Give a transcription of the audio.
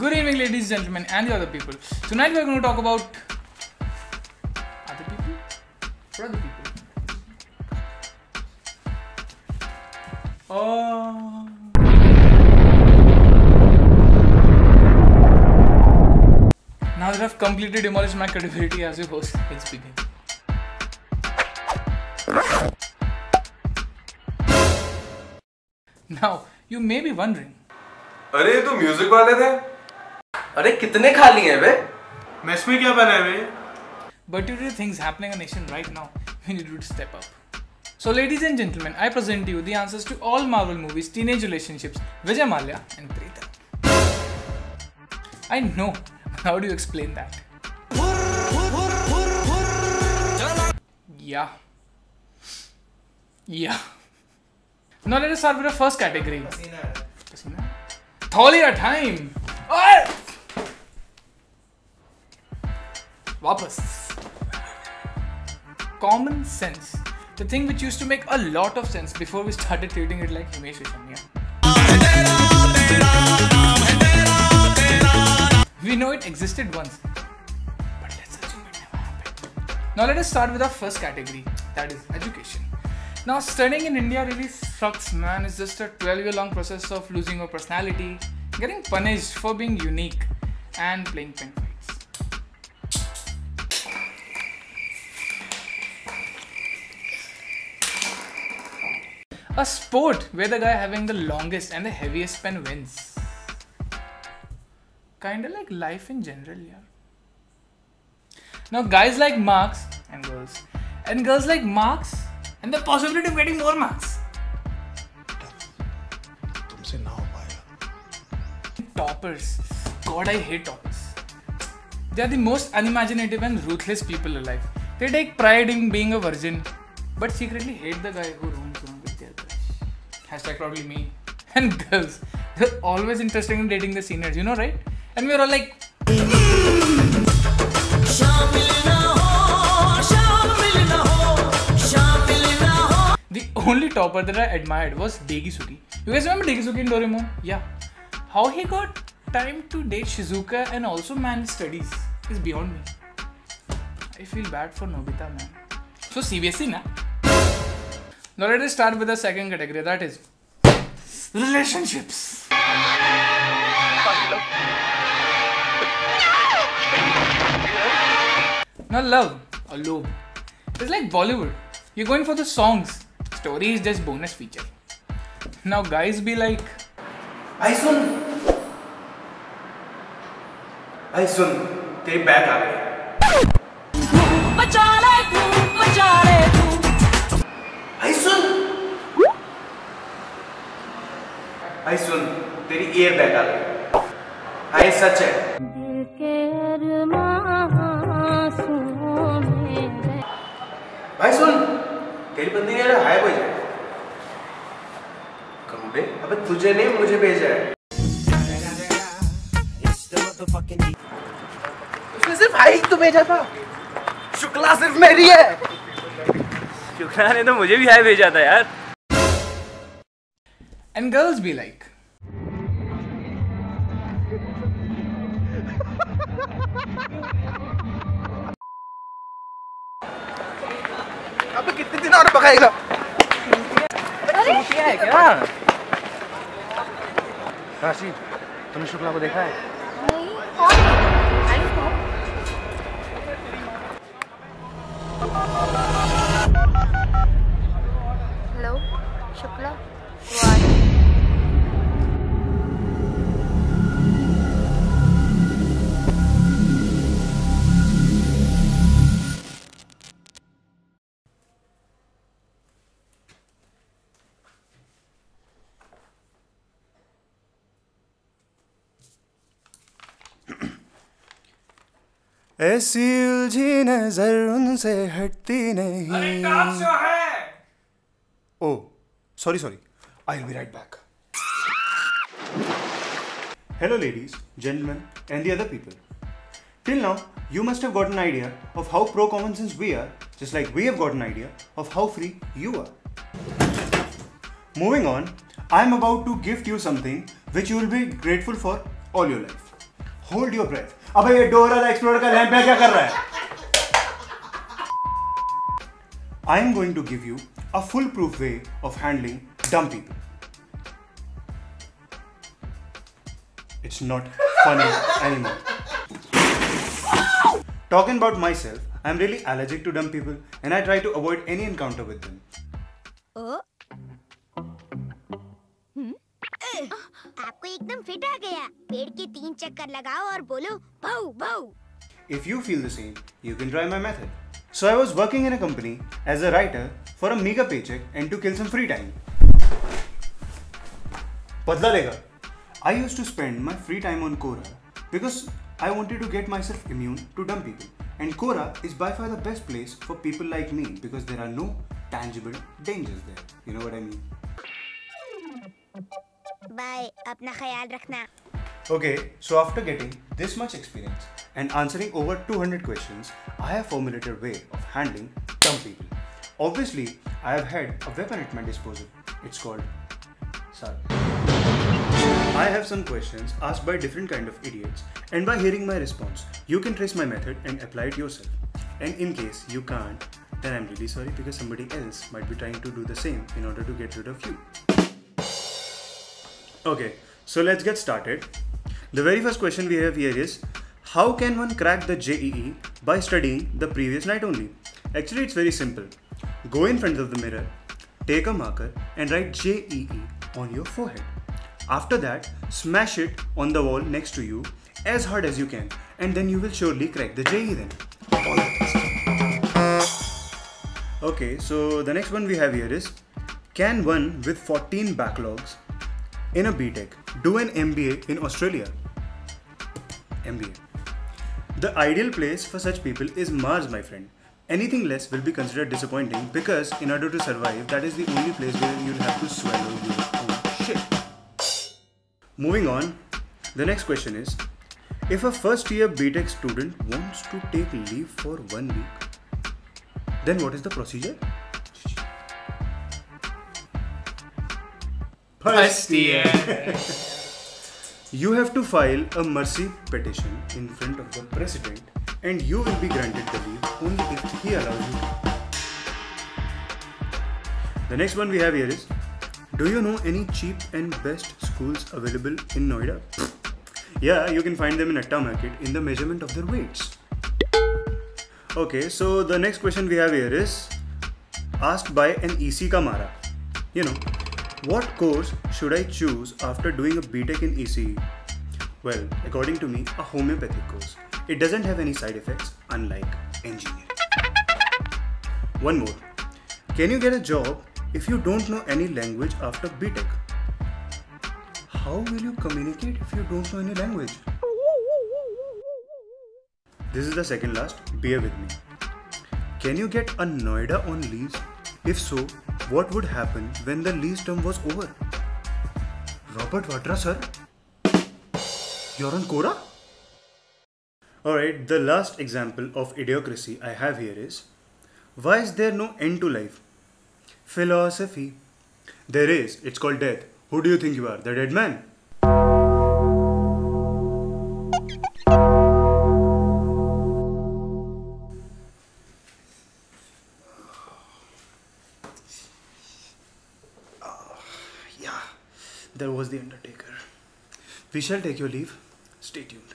Good evening, ladies, gentlemen, and the other people. Tonight we are going to talk about other people? What other people? Now that I've completely demolished my credibility as a host, let's begin. Now, you may be wondering. अरे ये तो music वाले थे। अरे कितने खाली हैं बे? Match में क्या बना है बे? But due to things happening in the nation right now, we need to step up. So ladies and gentlemen, I present to you the answers to all Marvel movies, teenage relationships, Vijay Mallya and Preetham. I know, how do you explain that? Yeah. Now let us start with the first category. Tholiya time! Wapas. Common sense. The thing which used to make a lot of sense before we started treating it like Himesh Reshammiya. We know it existed once, but let's assume it never happened. Now let us start with our first category, that is education. Now studying in India really sucks, man. It's just a 12-year-long process of losing your personality, getting punished for being unique, and playing pen fights. A sport where the guy having the longest and the heaviest pen wins. Kinda like life in general, yeah. Now guys like marks and girls like marks and the possibility of getting more marks. तुमसे ना हो पाएगा. Toppers. God, I hate toppers. They are the most unimaginative and ruthless people alive. They take pride in being a virgin, but secretly hate the guy who roams around with their crush. Hashtag probably me. And girls, they're always interested in dating the seniors, you know, right? And we're all like, the only topper that I admired was Degisuki. You guys remember Degisuki in Doraemon? Yeah. How he got time to date Shizuka and also manage studies is beyond me. I feel bad for Nobita, man. So CBSE, na? Now let us start with the second category, that is relationships. Now love, or love, it's like Bollywood. You're going for the songs. Story is just bonus feature. Now guys be like, आई सुन, तेरी bag आ गई. आई सुन, तेरी air bag आ गई. आई सच है. भाई सुन, तेरी बंदी ने हाय भेजा है. कम बे, अबे तुझे नहीं मुझे भेजा है. उसने सिर्फ हाई तो भेजा था. शुक्ला सिर्फ मेरी है. शुक्ला ने तो मुझे भी हाय भेजा था यार. and girls be like, अबे कितने दिन और पकाएगा? क्या है क्या? राशि, तुमने शुक्ला को देखा है? नहीं, कौन है? I know. Hello, Shukla. Why? ऐसी उलझी नजर उनसे हटती नहीं. अरे काम से है. Oh, sorry. I'll be right back. Hello ladies, gentlemen and the other people. Till now, you must have got an idea of how pro common sense we are, just like we have got an idea of how free you are. Moving on, I am about to gift you something which you will be grateful for all your life. Hold your breath. अबे ये Dora the explorer का lamp क्या कर रहा है? I am going to give you a foolproof way of handling dumb people. It's not funny anymore. Talking about myself, I am really allergic to dumb people and I try to avoid any encounter with them. आपको एकदम fit आ गया। पेड़ के 3 चक्कर लगाओ और बोलो भाऊ भाऊ। If you feel the same, you can try my method. So I was working in a company as a writer for a meager paycheck and to kill some free time. बदला लेगा. I used to spend my free time on Quora because I wanted to get myself immune to dumb people. And Quora is by far the best place for people like me because there are no tangible dangers there. You know what I mean? Bye, अपना ख्याल रखना। Okay, so after getting this much experience and answering over 200 questions, I have formulated a way of handling dumb people. Obviously, I have had a weapon at my disposal. It's called sarcasm. I have some questions asked by different kind of idiots, and by hearing my response, you can trace my method and apply it yourself. And in case you can't, then I'm really sorry because somebody else might be trying to do the same in order to get rid of you. Okay, so let's get started. The very first question we have here is, how can one crack the JEE by studying the previous night only? Actually, it's very simple. Go in front of the mirror, take a marker and write JEE on your forehead. After that, smash it on the wall next to you as hard as you can, and then you will surely crack the JEE then. All the best. Okay, so the next one we have here is, can one with 14 backlogs in a BTech do an MBA in Australia? MBA. The ideal place for such people is Mars, my friend. Anything less will be considered disappointing because in order to survive, that is the only place where you'll have to swallow your own shit. Moving on, the next question is, if a first year BTech student wants to take leave for 1 week, then what is the procedure? First year. You have to file a mercy petition in front of the president and you will be granted the leave only if he allows you. The next one we have here is, do you know any cheap and best schools available in Noida? Yeah, you can find them in Atta Market in the measurement of their weights. Okay, so the next question we have here is asked by an EC Kamara. You know, what course should I choose after doing a BTech in ECE? Well, according to me, a homeopathic course. It doesn't have any side effects, unlike engineering. One more. Can you get a job if you don't know any language after BTech? How will you communicate if you don't know any language? This is the second last. Bear with me. Can you get a Noida on lease? If so, what would happen when the lease term was over? Robert Vatra, sir? You're on Quora? Alright, the last example of idiocracy I have here is, why is there no end to life? Philosophy. There is. It's called death. Who do you think you are? The dead man? Yeah, there was the Undertaker. We shall take your leave. Stay tuned.